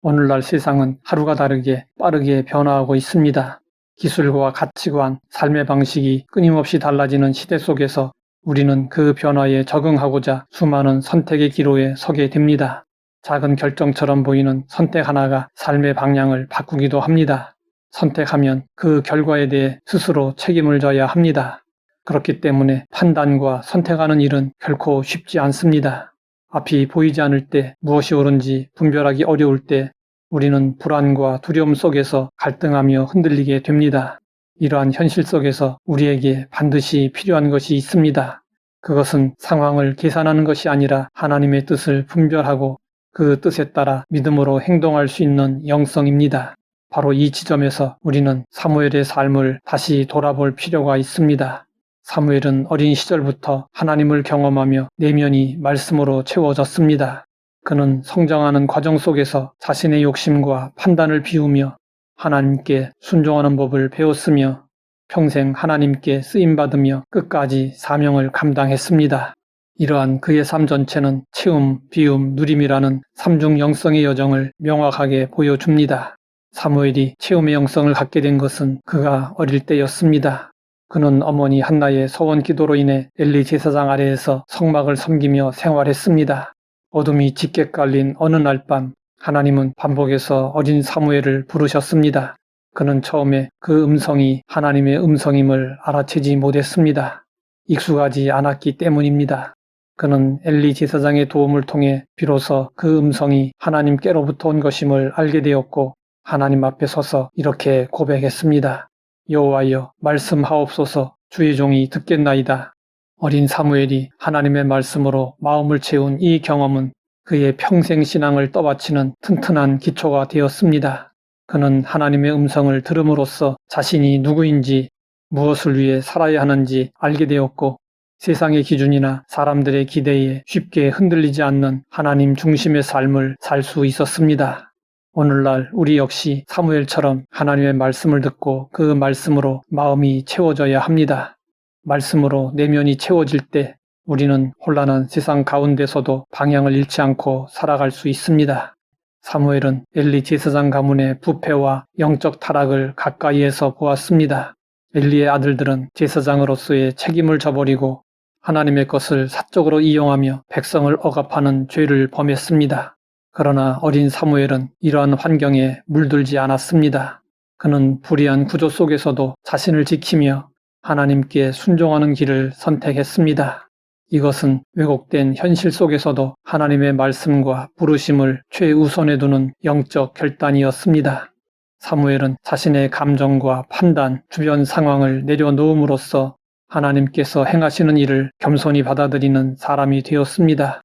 오늘날 세상은 하루가 다르게 빠르게 변화하고 있습니다. 기술과 가치관, 삶의 방식이 끊임없이 달라지는 시대 속에서 우리는 그 변화에 적응하고자 수많은 선택의 기로에 서게 됩니다. 작은 결정처럼 보이는 선택 하나가 삶의 방향을 바꾸기도 합니다. 선택하면 그 결과에 대해 스스로 책임을 져야 합니다. 그렇기 때문에 판단과 선택하는 일은 결코 쉽지 않습니다. 앞이 보이지 않을 때, 무엇이 옳은지 분별하기 어려울 때 우리는 불안과 두려움 속에서 갈등하며 흔들리게 됩니다. 이러한 현실 속에서 우리에게 반드시 필요한 것이 있습니다. 그것은 상황을 계산하는 것이 아니라 하나님의 뜻을 분별하고 그 뜻에 따라 믿음으로 행동할 수 있는 영성입니다. 바로 이 지점에서 우리는 사무엘의 삶을 다시 돌아볼 필요가 있습니다. 사무엘은 어린 시절부터 하나님을 경험하며 내면이 말씀으로 채워졌습니다. 그는 성장하는 과정 속에서 자신의 욕심과 판단을 비우며 하나님께 순종하는 법을 배웠으며 평생 하나님께 쓰임받으며 끝까지 사명을 감당했습니다. 이러한 그의 삶 전체는 채움, 비움, 누림이라는 삼중 영성의 여정을 명확하게 보여줍니다. 사무엘이 채움의 영성을 갖게 된 것은 그가 어릴 때였습니다. 그는 어머니 한나의 서원 기도로 인해 엘리 제사장 아래에서 성막을 섬기며 생활했습니다. 어둠이 짙게 깔린 어느 날 밤 하나님은 반복해서 어린 사무엘을 부르셨습니다. 그는 처음에 그 음성이 하나님의 음성임을 알아채지 못했습니다. 익숙하지 않았기 때문입니다. 그는 엘리 제사장의 도움을 통해 비로소 그 음성이 하나님께로부터 온 것임을 알게 되었고 하나님 앞에 서서 이렇게 고백했습니다. 여호와여 말씀하옵소서. 주의 종이 듣겠나이다. 어린 사무엘이 하나님의 말씀으로 마음을 채운 이 경험은 그의 평생 신앙을 떠받치는 튼튼한 기초가 되었습니다. 그는 하나님의 음성을 들음으로써 자신이 누구인지 무엇을 위해 살아야 하는지 알게 되었고 세상의 기준이나 사람들의 기대에 쉽게 흔들리지 않는 하나님 중심의 삶을 살 수 있었습니다. 오늘날 우리 역시 사무엘처럼 하나님의 말씀을 듣고 그 말씀으로 마음이 채워져야 합니다. 말씀으로 내면이 채워질 때 우리는 혼란한 세상 가운데서도 방향을 잃지 않고 살아갈 수 있습니다. 사무엘은 엘리 제사장 가문의 부패와 영적 타락을 가까이에서 보았습니다. 엘리의 아들들은 제사장으로서의 책임을 저버리고 하나님의 것을 사적으로 이용하며 백성을 억압하는 죄를 범했습니다. 그러나 어린 사무엘은 이러한 환경에 물들지 않았습니다. 그는 불의한 구조 속에서도 자신을 지키며 하나님께 순종하는 길을 선택했습니다. 이것은 왜곡된 현실 속에서도 하나님의 말씀과 부르심을 최우선에 두는 영적 결단이었습니다. 사무엘은 자신의 감정과 판단, 주변 상황을 내려놓음으로써 하나님께서 행하시는 일을 겸손히 받아들이는 사람이 되었습니다.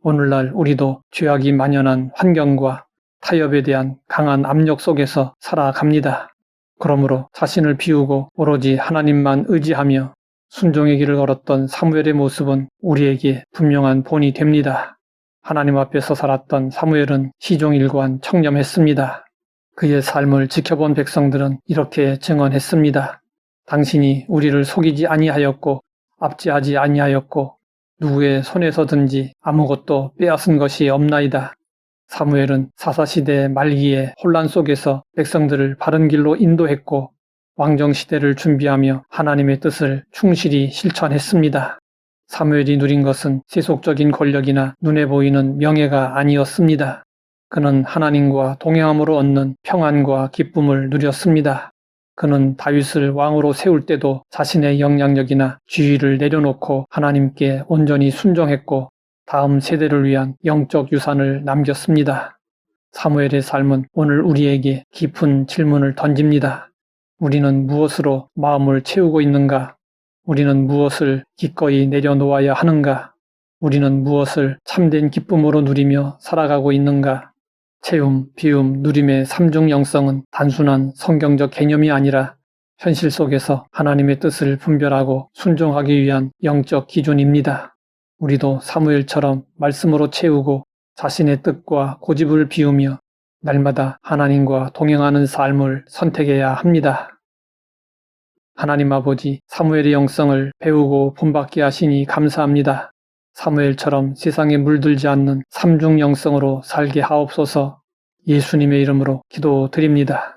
오늘날 우리도 죄악이 만연한 환경과 타협에 대한 강한 압력 속에서 살아갑니다. 그러므로 자신을 비우고 오로지 하나님만 의지하며 순종의 길을 걸었던 사무엘의 모습은 우리에게 분명한 본이 됩니다. 하나님 앞에서 살았던 사무엘은 시종일관 청렴했습니다. 그의 삶을 지켜본 백성들은 이렇게 증언했습니다. 당신이 우리를 속이지 아니하였고 압제하지 아니하였고 누구의 손에서든지 아무것도 빼앗은 것이 없나이다. 사무엘은 사사시대 말기의 혼란 속에서 백성들을 바른 길로 인도했고 왕정시대를 준비하며 하나님의 뜻을 충실히 실천했습니다. 사무엘이 누린 것은 세속적인 권력이나 눈에 보이는 명예가 아니었습니다. 그는 하나님과 동행함으로 얻는 평안과 기쁨을 누렸습니다. 그는 다윗을 왕으로 세울 때도 자신의 영향력이나 지위를 내려놓고 하나님께 온전히 순종했고 다음 세대를 위한 영적 유산을 남겼습니다. 사무엘의 삶은 오늘 우리에게 깊은 질문을 던집니다. 우리는 무엇으로 마음을 채우고 있는가? 우리는 무엇을 기꺼이 내려놓아야 하는가? 우리는 무엇을 참된 기쁨으로 누리며 살아가고 있는가? 채움, 비움, 누림의 삼중 영성은 단순한 성경적 개념이 아니라 현실 속에서 하나님의 뜻을 분별하고 순종하기 위한 영적 기준입니다. 우리도 사무엘처럼 말씀으로 채우고 자신의 뜻과 고집을 비우며 날마다 하나님과 동행하는 삶을 선택해야 합니다. 하나님 아버지, 사무엘의 영성을 배우고 본받게 하시니 감사합니다. 사무엘처럼 세상에 물들지 않는 삼중 영성으로 살게 하옵소서. 예수님의 이름으로 기도드립니다.